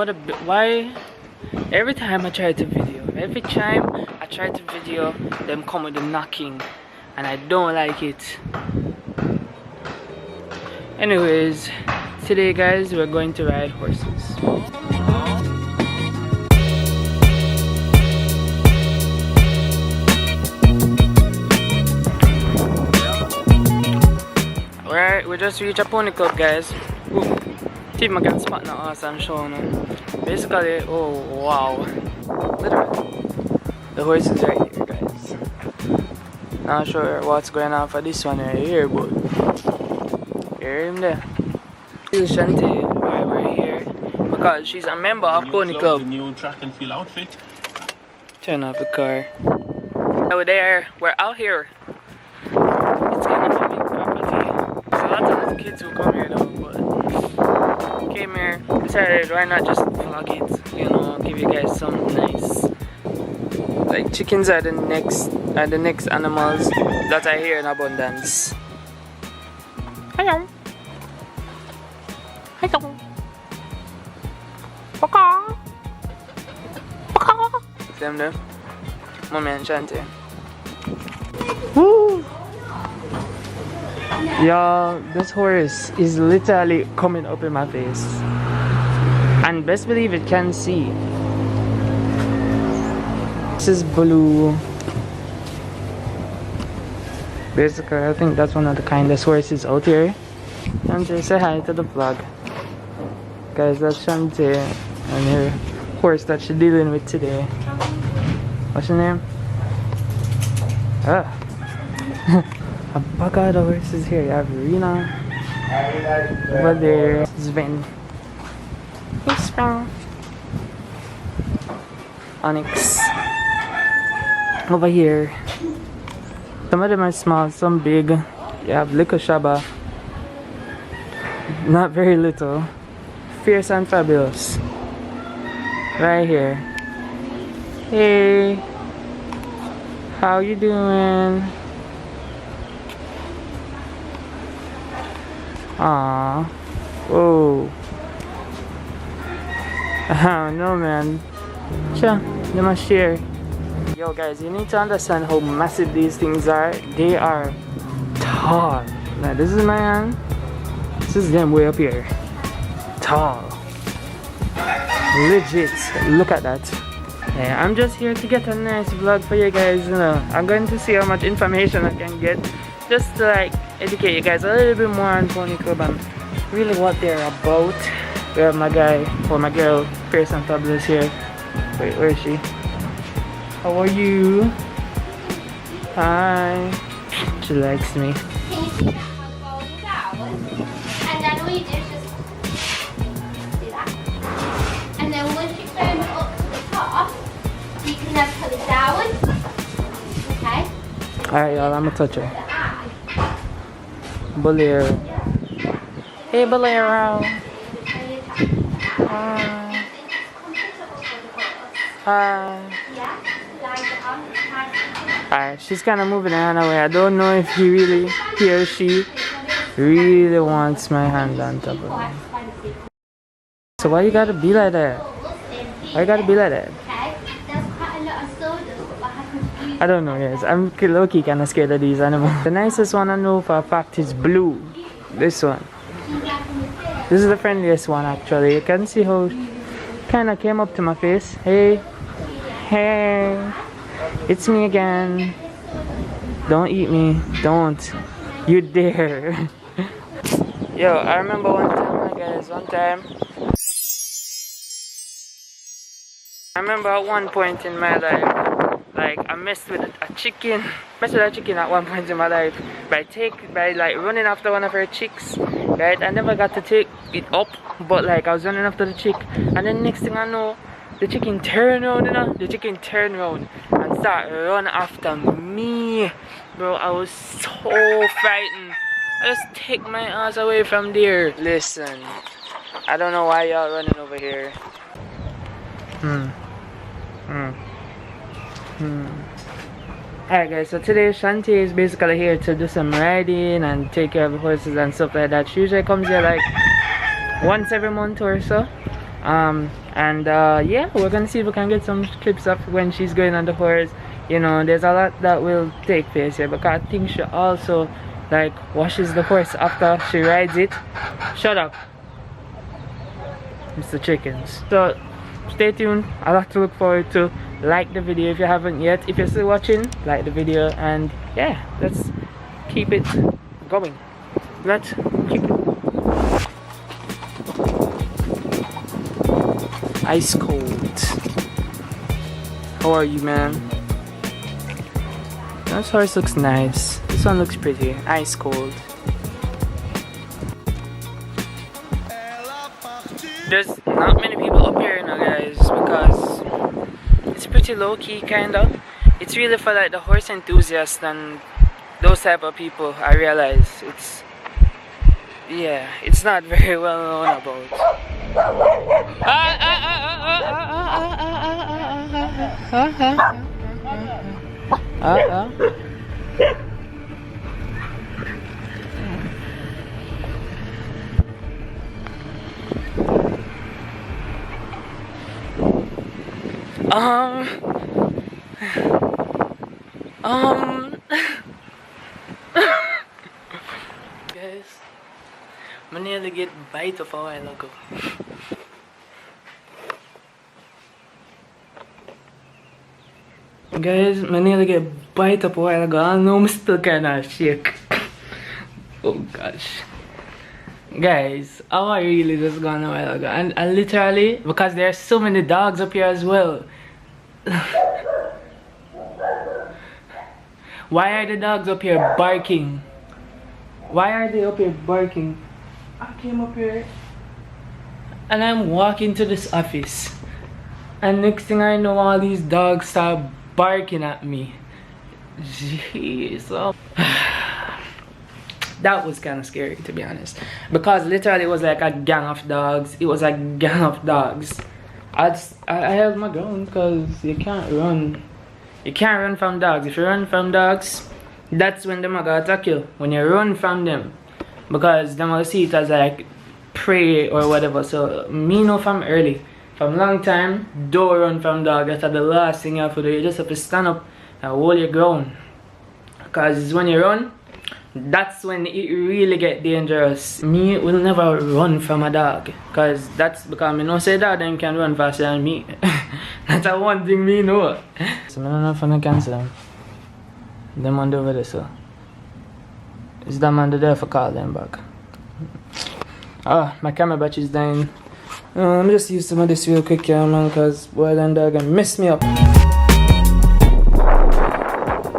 why every time I try to video, them come with the knocking, and I don't like it. Anyways, today guys, we're going to ride horses. Alright, we just reached a pony club, guys. Ooh, see if I can spot the horse and show them. Basically, oh wow, literally, the horse is right here, guys. Not sure what's going on for this one right here, but hear him there. This is Shantae, why we're here, because she's a member of Pony Club. The new track and field outfit. Turn off the car. Over there, we're out here. It's kind of a big property. There's a lot of little kids who come here though, but came here, decided why not just vlog it, you know, give you guys something nice. Like chickens are the next animals that are here in abundance. Hello. Hello. Paka. Paka. Them there. Mommy and Shantae. Woo! Y'all, this horse is literally coming up in my face. And best believe it can see. This is Blue. Basically, I think that's one of the kindest horses out here. Shantae, say hi to the vlog. Guys, that's Shantae and her horse that she's dealing with today. What's your name? Ah. A bucket of horses here. You have Rena. Over there, Sven. Hey, Sven. Onyx. Over here. Some of them are small, some big. You have Little Shaba. Not very little. Fierce and Fabulous. Right here. Hey. How you doing? Aww. Whoa. No man. Sure, they must share. Yo guys, you need to understand how massive these things are. They are tall. Now this is my hand. This is them way up here. Tall. Legit. Look at that. Yeah, I'm just here to get a nice vlog for you guys, you know. I'm going to see how much information I can get, just to like educate you guys a little bit more on Pony Club and really what they're about. We have my guy, or my girl, Fierce and Fabulous here. Wait, where is she? How are you? Hi. She likes me. Can you see that one going down? And then all you do is just do that. And then once you foam it up to the top, you can then put it down. Okay? Alright y'all, I'm gonna touch her. Bolero. Hey Bolero. Hi. Hi. Alright, she's kind of moving her hand away. I don't know if he or she really wants my hand on top of me. So why you gotta be like that? Why you gotta be like that? I don't know, guys. I'm low-key kind of scared of these animals. The nicest one I know for a fact is Blue. This one. This is the friendliest one actually. You can see how kind of came up to my face. Hey. Hey. It's me again. Don't eat me. Don't. You dare. Yo, I remember one time, guys. I remember at one point in my life, like I messed with a chicken. Messed with a chicken at one point in my life by like running after one of her chicks. Right? I never got to take it up, but like I was running after the chick, and then next thing I know, the chicken turned around, you know? The chicken turned around and started running after me. Bro, I was so frightened. I just take my ass away from there. Listen, I don't know why y'all running over here. Alright guys, so today Shantae is basically here to do some riding and take care of the horses and stuff like that. She usually comes here like once every month or so. Yeah, we're gonna see if we can get some clips of when she's going on the horse. You know, there's a lot that will take place here, because I think she also like washes the horse after she rides it. Shut up, Mr. Chickens. So stay tuned, a lot to look forward to. Like the video if you haven't yet. If you're still watching, like the video, and yeah, let's keep it going. Let's keep it ice cold. How are you, man? This horse looks nice. This one looks pretty. Ice cold. There's not many people up here now, guys, because it's pretty low-key, kinda. It's really for like the horse enthusiasts and those type of people. I realize it's not very well known about. Guys, I nearly get bite of a while ago. Guys, I nearly get bite up a while ago. I know I'm still kinda shake. Oh gosh. Guys, I really just gone a while ago. And I literally, because there are so many dogs up here as well. Why are the dogs up here barking? Why are they up here barking? I came up here and I'm walking to this office, and next thing I know, all these dogs start barking at me. Jeez. Oh. That was kind of scary, to be honest, because literally it was like a gang of dogs. It was a gang of dogs. I held my ground, because you can't run. You can't run from dogs. If you run from dogs, that's when them are gonna attack you. When you run from them, because them will see it as like prey or whatever. So me know from early, from long time, don't run from dogs. That's the last thing you have to do. You just have to stand up and hold your ground, because when you run, that's when it really get dangerous. Me will never run from a dog, because me no say that them can run faster than me. That's a one thing me know. So I don't know if I can cancel them. Them on over there, so is that man there for call them back? Oh, my camera battery is dying. Let me just use some of this real quick here, man, because boy, that dog gonna mess me up.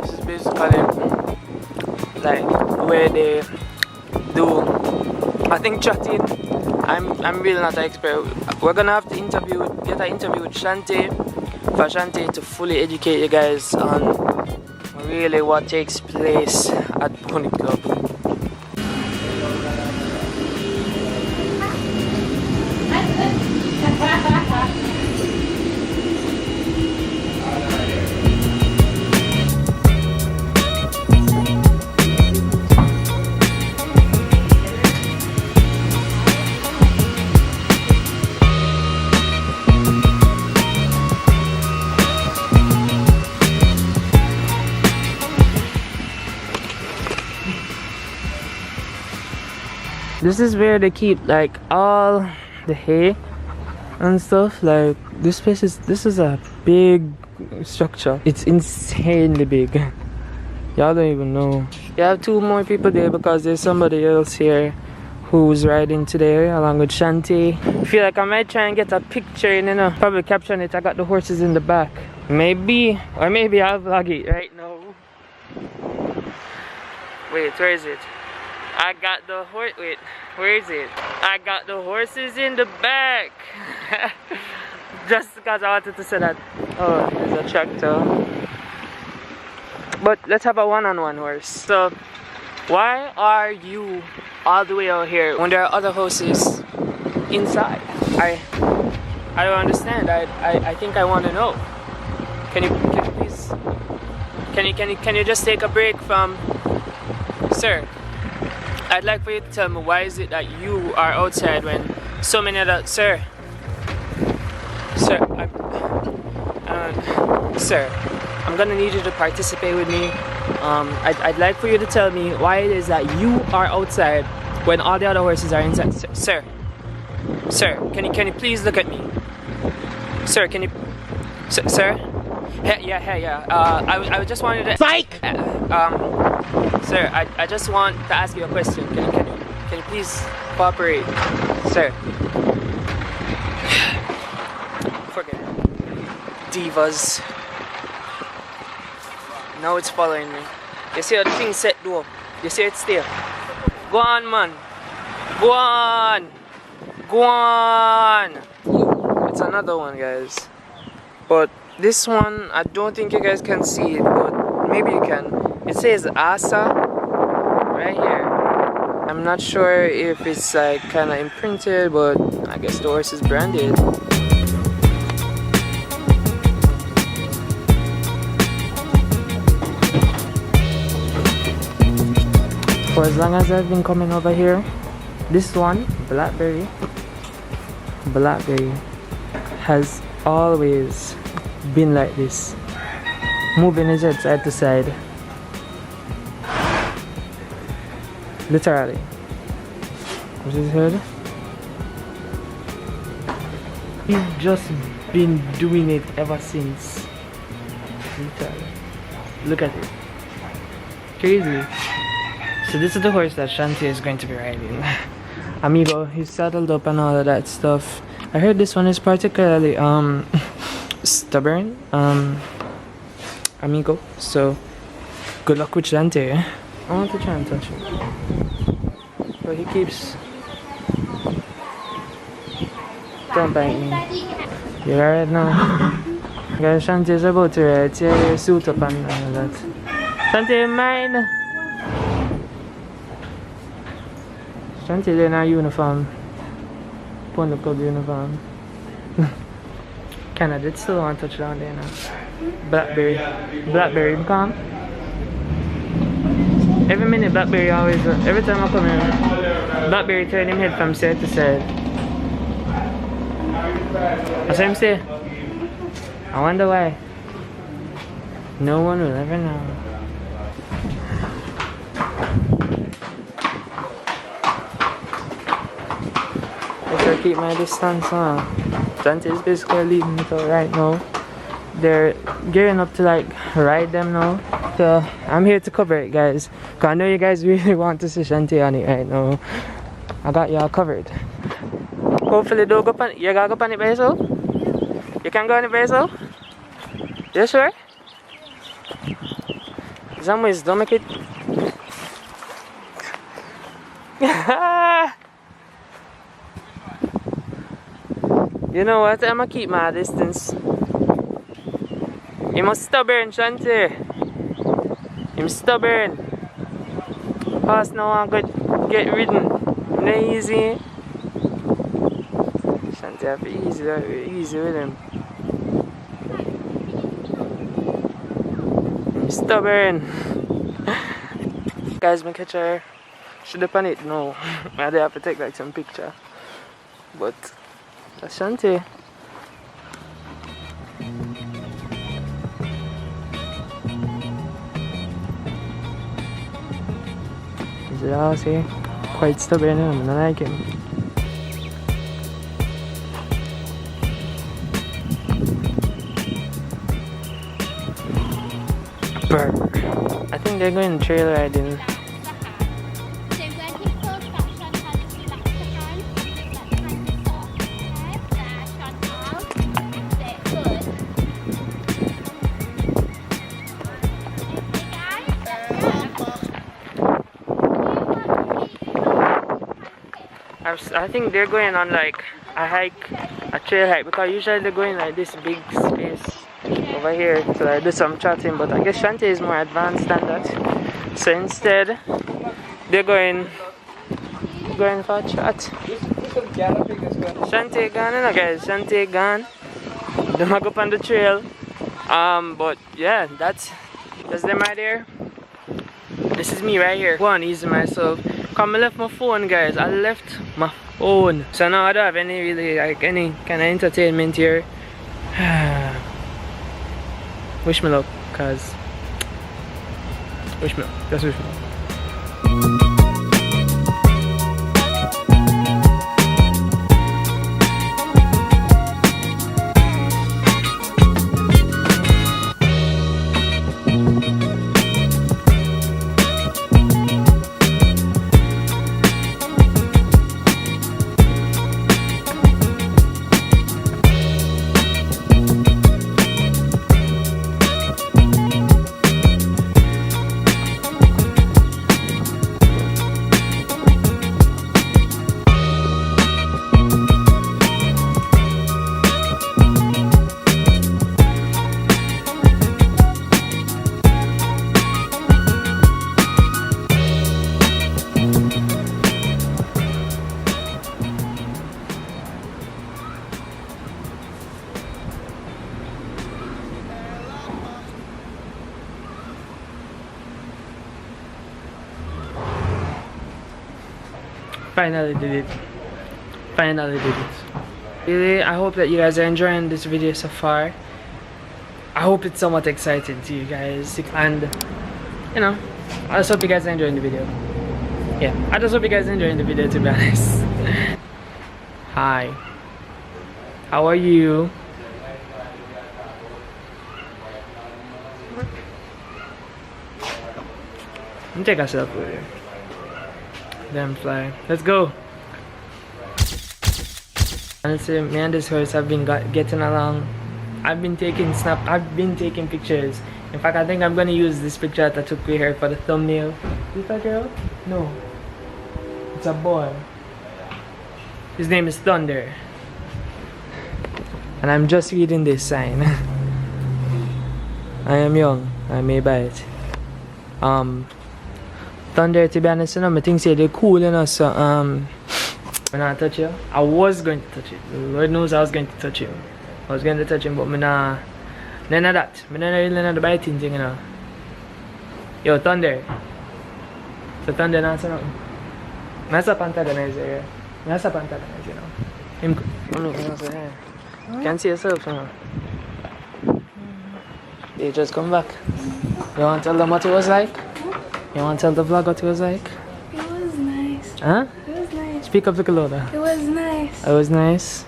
This is basically like where they do, I think, chatting. I'm really not an expert. We're gonna have to get an interview with Shantae, for Shantae to fully educate you guys on really what takes place at Pony Club. This is where they keep like all the hay and stuff. Like this is a big structure. It's insanely big. Y'all don't even know. You have two more people there because there's somebody else here who's riding today along with Shantae. I feel like I might try and get a picture and, you know, probably caption it. I got the horses in the back. Maybe, or maybe I'll vlog it right now. Wait, where is it? I got the horse. Wait, where is it? I got the horses in the back. Just because I wanted to say that. Oh, there's a tractor. But let's have a one-on-one horse. So, why are you all the way out here when there are other horses inside? I don't understand. I think I want to know. Can you please? Can you just take a break from, sir? I'd like for you to tell me, why is it that you are outside when so many other, sir, Sir, I'm gonna need you to participate with me. I'd like for you to tell me why it is that you are outside when all the other horses are inside. Sir, can you please look at me? Sir, can you, sir? Yeah. I just wanted to. Psych. Sir, I just want to ask you a question. Can you please cooperate, sir? Forget it. Divas. Now it's following me. You see how the thing set though? You see it still? Go on, man. Go on. Go on. It's another one, guys. But this one, I don't think you guys can see it, but maybe you can. It says Asa right here. I'm not sure if it's like kind of imprinted, but I guess the horse is branded. For as long as I've been coming over here, this one, Blackberry, has always been like this, moving his head side to side, literally. What's his head? He's just been doing it ever since. Literally. Look at it. Crazy. So this is the horse that Shanti is going to be riding. Amigo, he's saddled up and all of that stuff. I heard this one is particularly stubborn, amigo. So good luck with Shanti. I want to try and touch him, but he keeps. Don't bite me. You're alright now. Guys, Shanti is about to ride. Tear your suit up and all that. Shanti, mine. Shanti in our uniform. Pony club uniform. Canada did still want to touch down there now. Blackberry, come. Every minute Blackberry always, every time I come here, Blackberry turn him head from side to side. That's what I'm saying. I wonder why. No one will ever know. I keep my distance on. Shanti is basically leading it out right now. They're gearing up to like ride them now. So I'm here to cover it, guys. Cause I know you guys really want to see Shanti on it right now. I got y'all covered. Hopefully don't go on it. You gotta go on it by yourself? You can go on it by yourself? You sure? Some don't make it. You know what? I'ma keep my distance. You must stubborn, Shanti. I'm stubborn. Horse now I get ridden. No easy. Shanti have easy with him. I'm stubborn. Guys, my catch her. Should have on it no. I have to take like some picture. But that's Shanti. Is it all see? Quite stubborn, I don't like him. Brr. I think they're going trail riding. I think they're going on like a hike, a trail hike, because usually they're going like this big space over here to like do some chatting, but I guess Shanti is more advanced than that. So instead, they're going for a chat. Shanti gone, you know, guys. Shanti gone. They might go up on the trail. But yeah, that's them right there. This is me right here. Go on, easy myself. Come, I left my phone, guys. I left my phone. So now I don't have any really like any kind of entertainment here. wish me luck, cause wish me luck. Just wish me luck. Finally did it. Finally did it. Really, I hope that you guys are enjoying this video so far. I hope it's somewhat exciting to you guys, and you know, I just hope you guys are enjoying the video. Yeah, I just hope you guys are enjoying the video, to be honest. Hi, how are you? Let me take a selfie with you. Damn fly. Let's go. Honestly, me and this horse have been getting along. I've been taking pictures. In fact, I think I'm gonna use this picture that I took with her for the thumbnail. Is that a girl? No. It's a boy. His name is Thunder. And I'm just reading this sign. I am young. I may buy it. Thunder, to be honest, you know, I think say they're cool, you know, so when I touch you, I was going to touch it. Lord knows I was going to touch him. I was going to touch him, but none of that. I don't really know the biting thing, you know. Yo, Thunder. So Thunder not say nothing. That's a antagonizer, yeah. That's a antagonizer, you know. Him, can't see yourself, you know. You just come back. You want to tell them what it was like? You want to tell the vlog what it was like? It was nice. Huh? It was nice. Speak up, louder. It was nice. It was nice?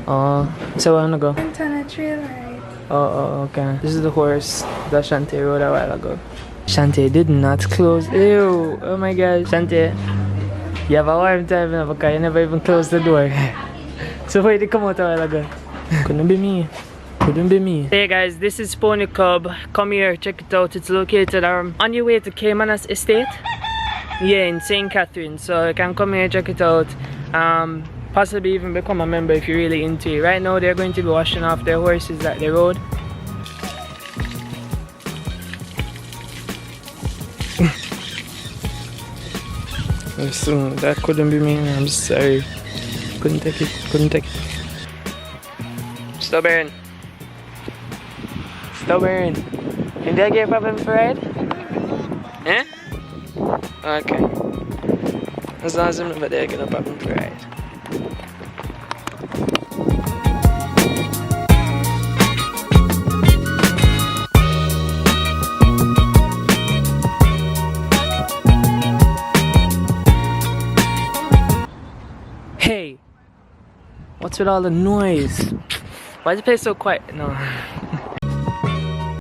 Oh, so where wanna go? Went on a trail ride. Oh, okay. This is the horse that Shantae rode a while ago. Shantae did not close. Ew! Oh my god. Shantae, you have a hard time now because you never even closed the door. So why did you come out a while ago? Couldn't be me. Couldn't be me. Hey guys, this is Pony Cub. Come here, check it out. It's located on your way to Caymanas estate. Yeah, in St. Catherine. So you can come here, check it out. Possibly even become a member if you're really into it. Right now they're going to be washing off their horses at the road. Listen, that couldn't be me. I'm sorry. Couldn't take it. Couldn't take it. Stubborn. Stubborn. Did I get a problem for ride? Eh? Okay. As long as I'm never there, get a problem for ride. Hey! What's with all the noise? Why is the place so quiet? No.